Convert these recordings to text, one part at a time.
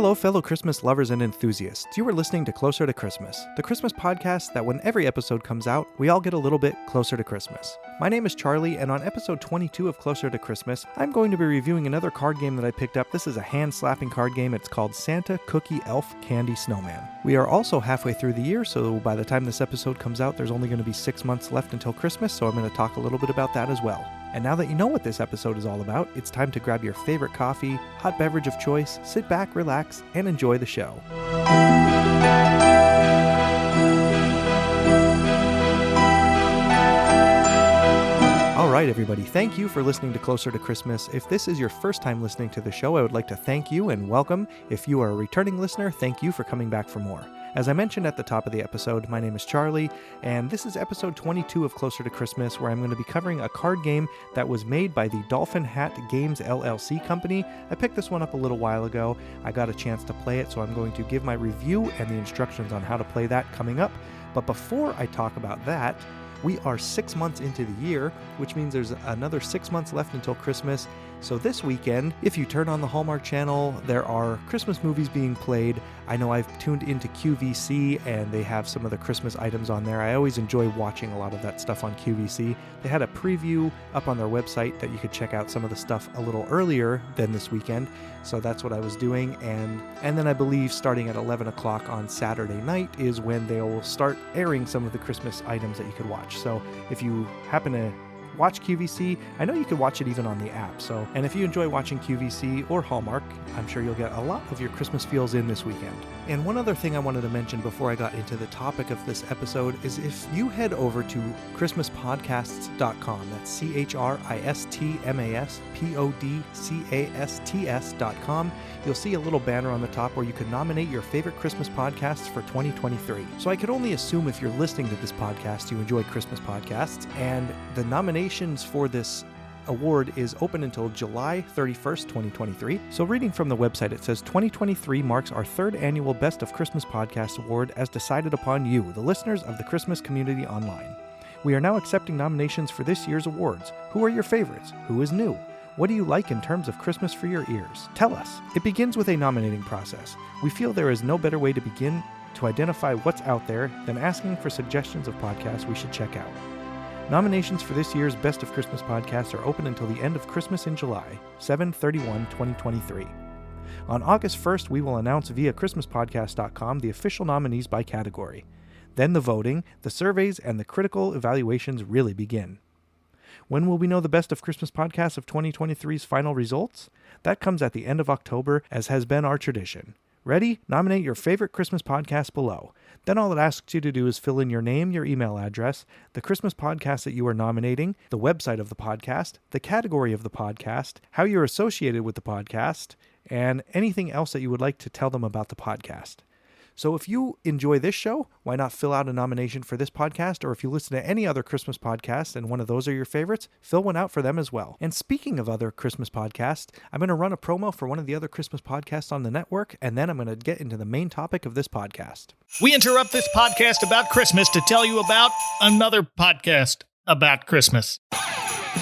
Hello, fellow Christmas lovers and enthusiasts. You are listening to Closer to Christmas, the Christmas podcast that when every episode comes out, we all get a little bit closer to Christmas. My name is Charlie, and on episode 22 of Closer to Christmas, I'm going to be reviewing another card game that I picked up. This is a hand-slapping card game. It's called Santa Cookie Elf Candy Snowman. We are also halfway through the year, so by the time this episode comes out, there's only going to be 6 months left until Christmas, so I'm going to talk a little bit about that as well. And now that you know what this episode is all about, it's time to grab your favorite coffee, hot beverage of choice, sit back, relax, and enjoy the show. All right, everybody, thank you for listening to Closer to Christmas. If this is your first time listening to the show, I would like to thank you and welcome. If you are a returning listener, thank you for coming back for more. As I mentioned at the top of the episode, my name is Charlie, and this is episode 22 of Closer to Christmas, where I'm going to be covering a card game that was made by the Dolphin Hat Games LLC company. I picked this one up a little while ago. I got a chance to play it, so I'm going to give my review and the instructions on how to play that coming up. But before I talk about that, we are 6 months into the year, which means there's another 6 months left until Christmas. So this weekend, if you turn on the Hallmark Channel, there are Christmas movies being played. I know I've tuned into QVC and they have some of the Christmas items on there. I always enjoy watching a lot of that stuff on QVC. They had a preview up on their website that you could check out some of the stuff a little earlier than this weekend. So that's what I was doing. And then I believe starting at 11 o'clock on Saturday night is when they'll start airing some of the Christmas items that you could watch. So if you happen to watch QVC, I know you can watch it even on the app. So, and if you enjoy watching QVC or Hallmark, I'm sure you'll get a lot of your Christmas feels in this weekend. And one other thing I wanted to mention before I got into the topic of this episode is if you head over to christmaspodcasts.com, that's ChristmasPodcasts.com, you'll see a little banner on the top where you can nominate your favorite Christmas podcasts for 2023. So I could only assume if you're listening to this podcast, you enjoy Christmas podcasts, and the nominations for this award is open until July 31st, 2023. So reading from the website, it says 2023 marks our third annual Best of Christmas Podcast Award as decided upon you, the listeners of the Christmas community online. We are now accepting nominations for this year's awards. Who are your favorites? Who is new? What do you like in terms of Christmas for your ears? Tell us. It begins with a nominating process. We feel there is no better way to begin to identify what's out there than asking for suggestions of podcasts we should check out. Nominations for this year's Best of Christmas Podcasts are open until the end of Christmas in July, 7/31/2023. On August 1st, we will announce via ChristmasPodcast.com the official nominees by category. Then the voting, the surveys, and the critical evaluations really begin. When will we know the Best of Christmas Podcasts of 2023's final results? That comes at the end of October, as has been our tradition. Ready? Nominate your favorite Christmas podcast below. Then all it asks you to do is fill in your name, your email address, the Christmas podcast that you are nominating, the website of the podcast, the category of the podcast, how you're associated with the podcast, and anything else that you would like to tell them about the podcast. So if you enjoy this show, why not fill out a nomination for this podcast? Or if you listen to any other Christmas podcast and one of those are your favorites, fill one out for them as well. And speaking of other Christmas podcasts, I'm going to run a promo for one of the other Christmas podcasts on the network, and then I'm going to get into the main topic of this podcast. We interrupt this podcast about Christmas to tell you about another podcast about Christmas.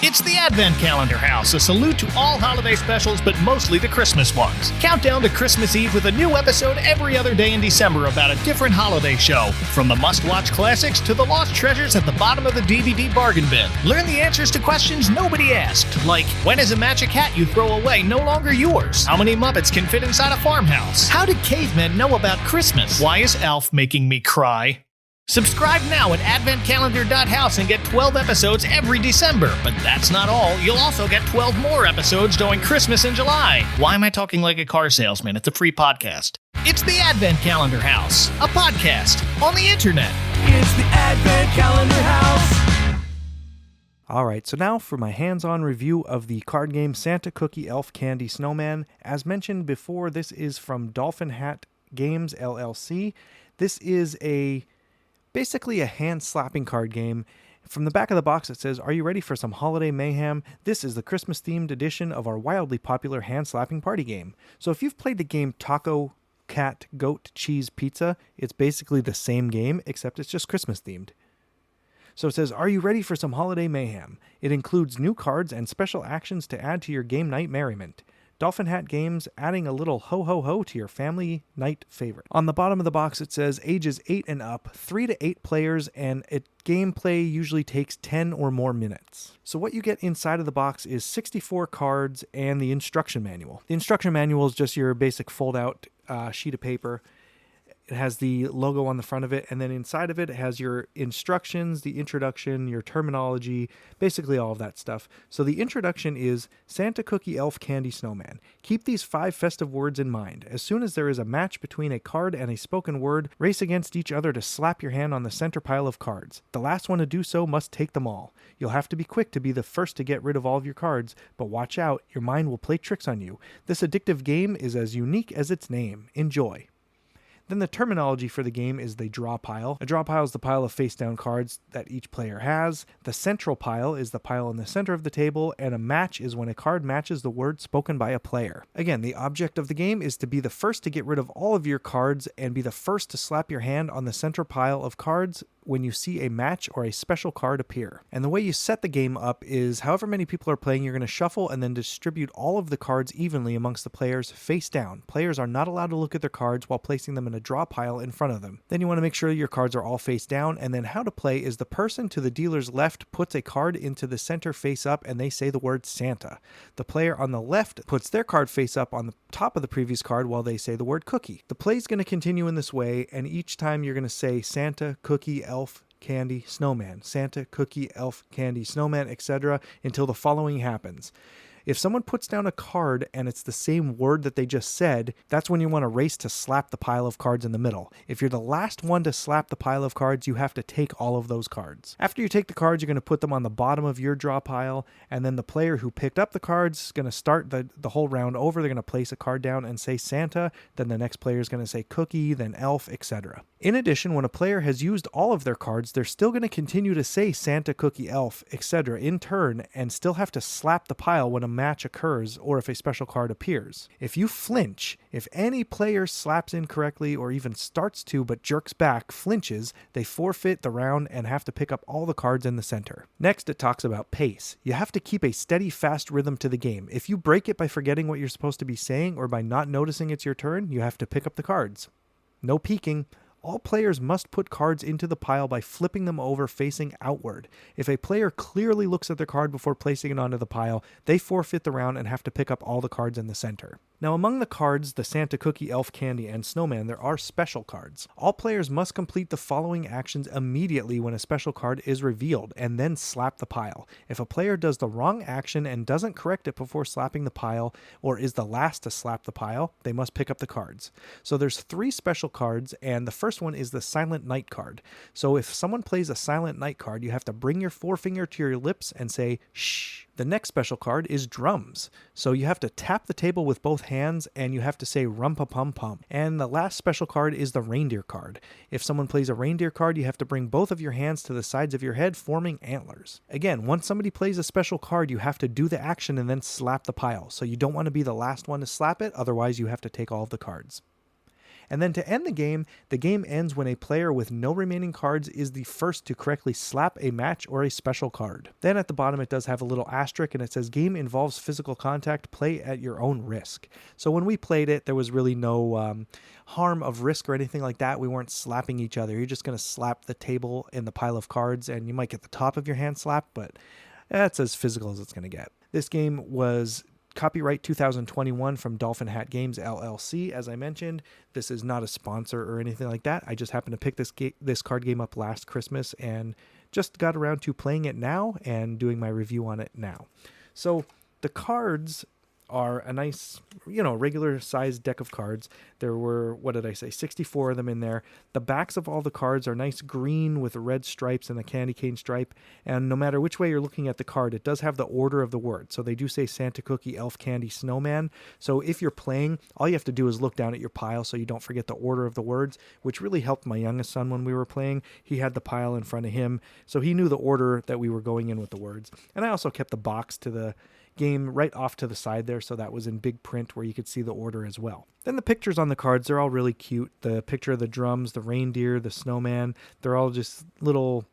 It's the Advent Calendar House, a salute to all holiday specials, but mostly the Christmas ones. Count down to Christmas Eve with a new episode every other day in December about a different holiday show. From the must-watch classics to the lost treasures at the bottom of the DVD bargain bin. Learn the answers to questions nobody asked, like, when is a magic hat you throw away no longer yours? How many Muppets can fit inside a farmhouse? How did cavemen know about Christmas? Why is Alf making me cry? Subscribe now at adventcalendar.house and get 12 episodes every December. But that's not all. You'll also get 12 more episodes during Christmas in July. Why am I talking like a car salesman? It's a free podcast. It's the Advent Calendar House, a podcast on the internet. It's the Advent Calendar House. All right, so now for my hands-on review of the card game Santa Cookie Elf Candy Snowman. As mentioned before, this is from Dolphin Hat Games LLC. This is basically a hand-slapping card game. From the back of the box it says, are you ready for some holiday mayhem? This is the Christmas-themed edition of our wildly popular hand-slapping party game. So if you've played the game Taco, Cat, Goat, Cheese, Pizza, it's basically the same game, except it's just Christmas-themed. So it says, are you ready for some holiday mayhem? It includes new cards and special actions to add to your game night merriment. Dolphin Hat Games adding a little ho ho ho to your family night favorite. On the bottom of the box it says ages 8 and up, 3 to 8 players, and gameplay usually takes 10 or more minutes. So what you get inside of the box is 64 cards and the instruction manual. The instruction manual is just your basic fold-out sheet of paper. It has the logo on the front of it, and then inside of it, it has your instructions, the introduction, your terminology, basically all of that stuff. So the introduction is Santa, Cookie, Elf, Candy, Snowman. Keep these 5 festive words in mind. As soon as there is a match between a card and a spoken word, race against each other to slap your hand on the center pile of cards. The last one to do so must take them all. You'll have to be quick to be the first to get rid of all of your cards, but watch out, your mind will play tricks on you. This addictive game is as unique as its name. Enjoy. Then the terminology for the game is the draw pile. A draw pile is the pile of face-down cards that each player has. The central pile is the pile in the center of the table, and a match is when a card matches the word spoken by a player. Again, the object of the game is to be the first to get rid of all of your cards and be the first to slap your hand on the center pile of cards when you see a match or a special card appear. And the way you set the game up is however many people are playing, you're going to shuffle and then distribute all of the cards evenly amongst the players face down. Players are not allowed to look at their cards while placing them in a draw pile in front of them. Then you want to make sure your cards are all face down, and then how to play is the person to the dealer's left puts a card into the center face up and they say the word Santa. The player on the left puts their card face up on the top of the previous card while they say the word cookie. The play is going to continue in this way, and each time you're going to say Santa, Cookie, Elf, Candy, Snowman, Santa, Cookie, Elf, Candy, Snowman, etc. until the following happens. If someone puts down a card and it's the same word that they just said, that's when you want to race to slap the pile of cards in the middle. If you're the last one to slap the pile of cards, you have to take all of those cards. After you take the cards, you're going to put them on the bottom of your draw pile, and then the player who picked up the cards is going to start the whole round over. They're going to place a card down and say Santa, then the next player is going to say Cookie, then Elf, etc. In addition, when a player has used all of their cards, they're still going to continue to say Santa, Cookie, Elf, etc. in turn, and still have to slap the pile when a match occurs or if a special card appears. If you flinch, if any player slaps incorrectly or even starts to but jerks back, flinches, they forfeit the round and have to pick up all the cards in the center. Next, it talks about pace. You have to keep a steady, fast rhythm to the game. If you break it by forgetting what you're supposed to be saying or by not noticing it's your turn, you have to pick up the cards. No peeking. All players must put cards into the pile by flipping them over facing outward. If a player clearly looks at their card before placing it onto the pile, they forfeit the round and have to pick up all the cards in the center. Now, among the cards, the Santa, Cookie, Elf, Candy, and Snowman, there are special cards. All players must complete the following actions immediately when a special card is revealed, and then slap the pile. If a player does the wrong action and doesn't correct it before slapping the pile, or is the last to slap the pile, they must pick up the cards. So there's 3 special cards, and the first one is the Silent Night card. So if someone plays a Silent Night card, you have to bring your forefinger to your lips and say, shh. The next special card is drums. So you have to tap the table with both hands and you have to say rum-pa-pum-pum. And the last special card is the reindeer card. If someone plays a reindeer card, you have to bring both of your hands to the sides of your head, forming antlers. Again, once somebody plays a special card, you have to do the action and then slap the pile. So you don't want to be the last one to slap it, otherwise you have to take all of the cards. And then to end the game ends when a player with no remaining cards is the first to correctly slap a match or a special card. Then at the bottom it does have a little asterisk and it says game involves physical contact, play at your own risk. So when we played it, there was really no harm of risk or anything like that. We weren't slapping each other. You're just going to slap the table in the pile of cards and you might get the top of your hand slapped, but that's as physical as it's going to get. This game was copyright 2021 from Dolphin Hat Games LLC. As I mentioned, this is not a sponsor or anything like that. I just happened to pick this card game up last Christmas and just got around to playing it now and doing my review on it now. So the cards are a nice, regular sized deck of cards. There were, 64 of them in there. The backs of all the cards are nice green with red stripes and a candy cane stripe. And no matter which way you're looking at the card, it does have the order of the word. So they do say Santa, Cookie, Elf, Candy, Snowman. So if you're playing, all you have to do is look down at your pile so you don't forget the order of the words, which really helped my youngest son when we were playing. He had the pile in front of him, so he knew the order that we were going in with the words. And I also kept the box to the game right off to the side there, so that was in big print where you could see the order as well. Then the pictures on the cards, they're all really cute. The picture of the drums, the reindeer, the snowman, they're all just little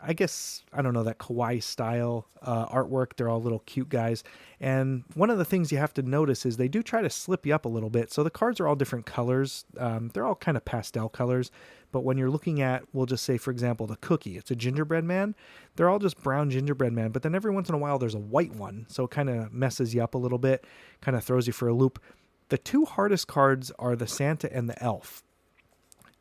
I guess, I don't know, that kawaii style artwork. They're all little cute guys. And one of the things you have to notice is they do try to slip you up a little bit. So the cards are all different colors. They're all kind of pastel colors. But when you're looking at, we'll just say, for example, the cookie, it's a gingerbread man. They're all just brown gingerbread man. But then every once in a while, there's a white one. So it kind of messes you up a little bit, kind of throws you for a loop. The two hardest cards are the Santa and the Elf.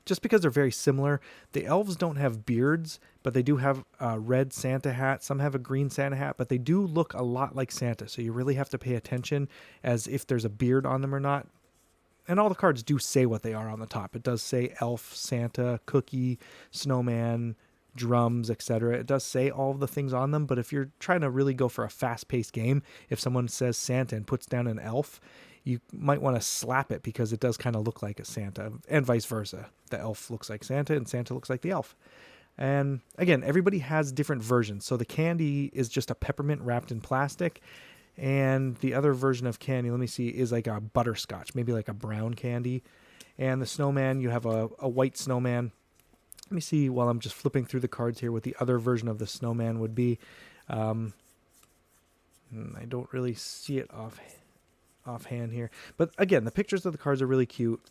Just because they're very similar. The elves don't have beards, but they do have a red Santa hat. Some have a green Santa hat, but they do look a lot like Santa. So you really have to pay attention as if there's a beard on them or not. And all the cards do say what they are on the top. It does say elf, Santa, cookie, snowman, drums, etc. It does say all of the things on them, but if you're trying to really go for a fast-paced game, if someone says Santa and puts down an elf, you might want to slap it because it does kind of look like a Santa, and vice versa. The elf looks like Santa and Santa looks like the elf. And again, everybody has different versions. So the candy is just a peppermint wrapped in plastic. And the other version of candy, let me see, is like a butterscotch, maybe like a brown candy. And the snowman, you have a white snowman. Let me see while I'm just flipping through the cards here what the other version of the snowman would be. I don't really see it offhand here. But again, the pictures of the cards are really cute.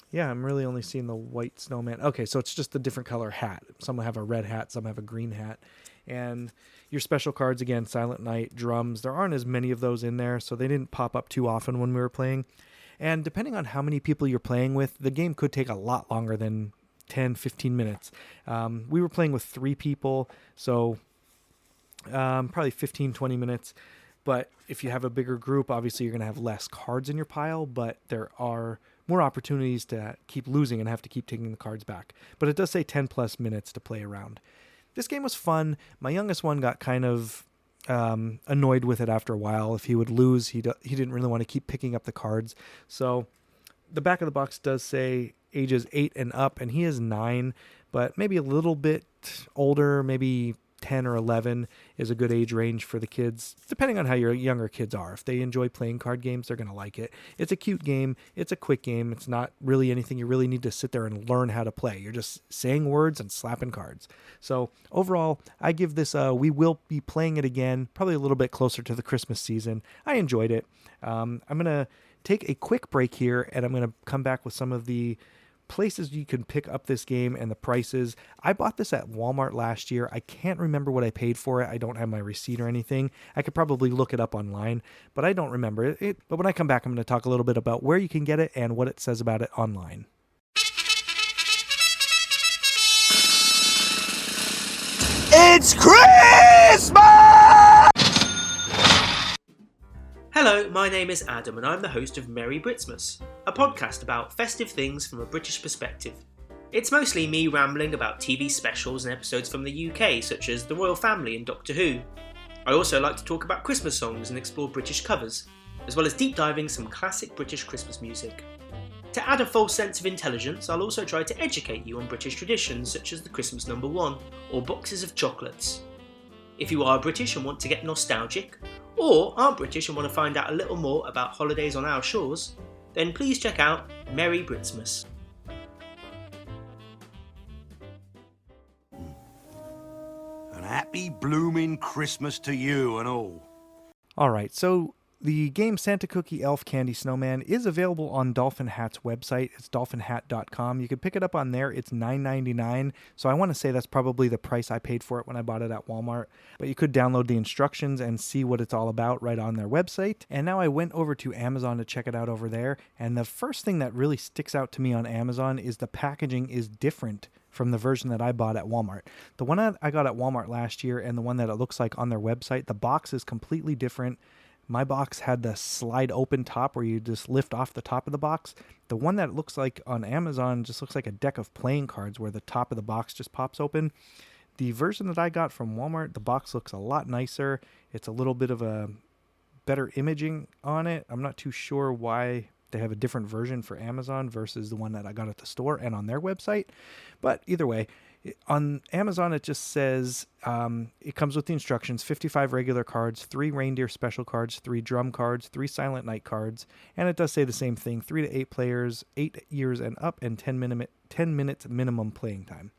Yeah, I'm really only seeing the white snowman. Okay, so it's just a different color hat. Some have a red hat, some have a green hat. And your special cards, again, Silent Night, drums. There aren't as many of those in there, so they didn't pop up too often when we were playing. And depending on how many people you're playing with, the game could take a lot longer than 10, 15 minutes. We were playing with 3 people, so probably 15, 20 minutes. But if you have a bigger group, obviously you're going to have less cards in your pile, but there are more opportunities to keep losing and have to keep taking the cards back. But it does say 10 plus minutes to play around. This game was fun. My youngest one got kind of annoyed with it after a while. If he would lose, he didn't really want to keep picking up the cards. So the back of the box does say ages 8 and up, and he is 9, but maybe a little bit older, maybe 10 or 11 is a good age range for the kids, depending on how your younger kids are. If they enjoy playing card games, they're going to like it. It's a cute game. It's a quick game. It's not really anything you really need to sit there and learn how to play. You're just saying words and slapping cards. So overall, I give this, we will be playing it again, probably a little bit closer to the Christmas season. I enjoyed it. I'm going to take a quick break here, and I'm going to come back with some of the places you can pick up this game and the prices. I bought this at Walmart last year. I can't remember what I paid for it. I don't have my receipt or anything. I could probably look it up online, but I don't remember it. But when I come back, I'm going to talk a little bit about where you can get it and what it says about it online. It's Christmas! Hello, my name is Adam and I'm the host of Merry Britsmas, a podcast about festive things from a British perspective. It's mostly me rambling about TV specials and episodes from the UK, such as The Royal Family and Doctor Who. I also like to talk about Christmas songs and explore British covers, as well as deep diving some classic British Christmas music. To add a false sense of intelligence, I'll also try to educate you on British traditions such as the Christmas number 1 or boxes of chocolates. If you are British and want to get nostalgic, or aren't British and want to find out a little more about holidays on our shores, then please check out Merry Britsmas. An happy blooming Christmas to you and all. All right, so the game Santa Cookie Elf Candy Snowman is available on Dolphin Hat's website. It's dolphinhat.com. You can pick it up on there. It's $9.99. So I want to say that's probably the price I paid for it when I bought it at Walmart. But you could download the instructions and see what it's all about right on their website. And now I went over to Amazon to check it out over there. And the first thing that really sticks out to me on Amazon is the packaging is different from the version that I bought at Walmart. The one that I got at Walmart last year and the one that it looks like on their website, the box is completely different. My box had the slide open top where you just lift off the top of the box. The one that looks like on Amazon just looks like a deck of playing cards where the top of the box just pops open. The version that I got from Walmart, the box looks a lot nicer. It's a little bit of a better imaging on it. I'm not too sure why they have a different version for Amazon versus the one that I got at the store and on their website. But either way, on Amazon, it just says it comes with the instructions, 55 regular cards, 3 reindeer special cards, 3 drum cards, 3 Silent Night cards, and it does say the same thing, 3 to 8 players, 8 years and up, and 10 minutes minimum playing time.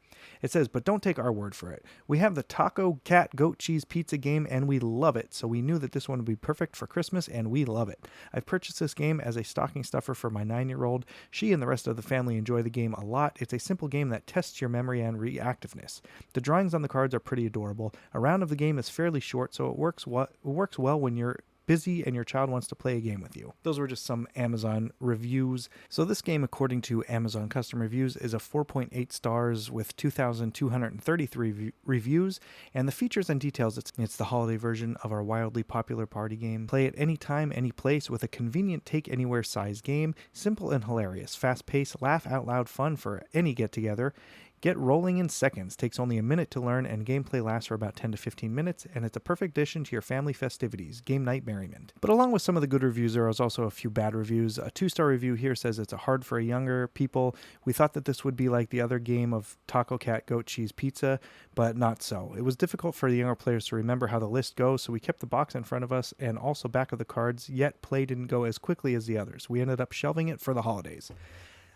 It says, but don't take our word for it. We have the Taco Cat Goat Cheese Pizza game, and we love it, so we knew that this one would be perfect for Christmas, and we love it. I've purchased this game as a stocking stuffer for my 9-year-old. She and the rest of the family enjoy the game a lot. It's a simple game that tests your memory and reactiveness. The drawings on the cards are pretty adorable. A round of the game is fairly short, so it works well when you're busy and your child wants to play a game with you. Those were just some Amazon reviews. So this game, according to Amazon custom reviews, is a 4.8 stars with 2,233 reviews, and the features and details, it's the holiday version of our wildly popular party game. Play at any time, any place with a convenient take-anywhere size game, simple and hilarious, fast-paced, laugh-out-loud fun for any get-together. Get rolling in seconds, takes only a minute to learn, and gameplay lasts for about 10 to 15 minutes, and it's a perfect addition to your family festivities, game night merriment. But along with some of the good reviews, there was also a few bad reviews. A 2-star review here says it's hard for younger people. We thought that this would be like the other game of Taco Cat Goat Cheese Pizza, but not so. It was difficult for the younger players to remember how the list goes, so we kept the box in front of us and also back of the cards, yet play didn't go as quickly as the others. We ended up shelving it for the holidays.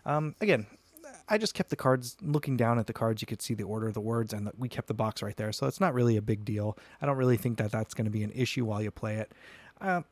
Again, I just kept the cards, looking down at the cards, you could see the order of the words, and we kept the box right there. So it's not really a big deal. I don't really think that that's going to be an issue while you play it. I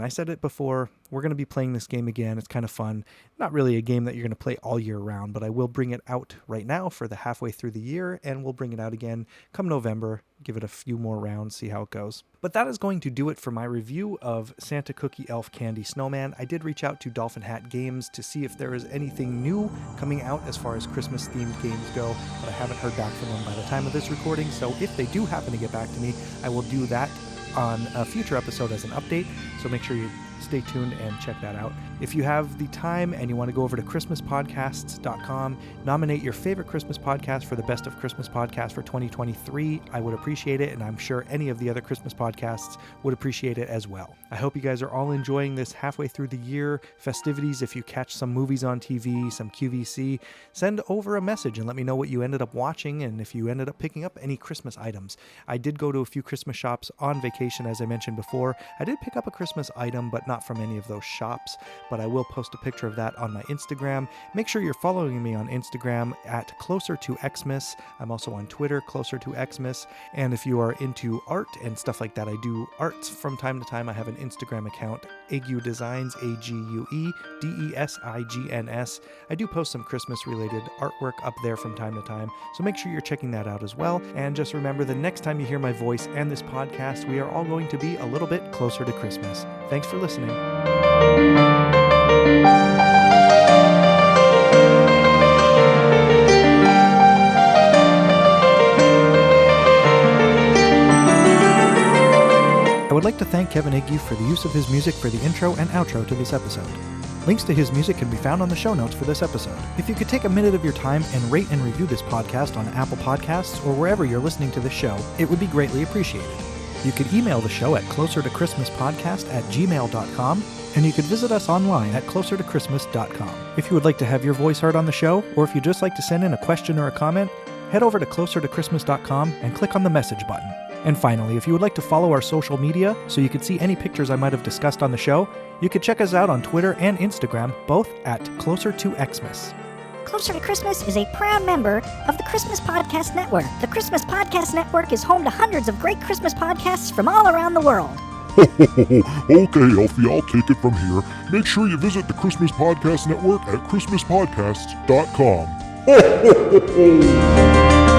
said it before, we're going to be playing this game again. It's kind of fun. Not really a game that you're going to play all year round, but I will bring it out right now for the halfway through the year, and we'll bring it out again come November, give it a few more rounds, see how it goes. But that is going to do it for my review of Santa Cookie Elf Candy Snowman. I did reach out to Dolphin Hat Games to see if there is anything new coming out as far as Christmas-themed games go, but I haven't heard back from them by the time of this recording, so if they do happen to get back to me, I will do that on a future episode as an update, so make sure you stay tuned and check that out. If you have the time and you want to go over to christmaspodcasts.com, nominate your favorite Christmas podcast for the best of Christmas podcasts for 2023, I would appreciate it, and I'm sure any of the other Christmas podcasts would appreciate it as well. I hope you guys are all enjoying this halfway through the year festivities. If you catch some movies on TV, some QVC, send over a message and let me know what you ended up watching and if you ended up picking up any Christmas items. I did go to a few Christmas shops on vacation, as I mentioned before. I did pick up a Christmas item, but not from any of those shops, but I will post a picture of that on my Instagram. Make sure you're following me on Instagram at Closer to Xmas. I'm also on Twitter, Closer to Xmas. And if you are into art and stuff like that, I do arts from time to time. I have an Instagram account, Ague Designs, AGUE-DESIGNS. I do post some Christmas-related artwork up there from time to time, so make sure you're checking that out as well. And just remember, the next time you hear my voice and this podcast, we are all going to be a little bit closer to Christmas. Thanks for listening. I would like to thank Kevin Ague for the use of his music for the intro and outro to this episode. Links to his music can be found on the show notes for this episode. If you could take a minute of your time and rate and review this podcast on Apple Podcasts or wherever you're listening to this show, it would be greatly appreciated. You could email the show at closertochristmaspodcast@gmail.com, and you could visit us online at closertochristmas.com. If you would like to have your voice heard on the show, or if you'd just like to send in a question or a comment, head over to closertochristmas.com and click on the message button. And finally, if you would like to follow our social media so you could see any pictures I might have discussed on the show, you could check us out on Twitter and Instagram, both at Closer to Xmas. Closer to Christmas is a proud member of the Christmas Podcast Network. The Christmas Podcast Network is home to hundreds of great Christmas podcasts from all around the world. Okay, Elfie, I'll take it from here. Make sure you visit the Christmas Podcast Network at christmaspodcasts.com.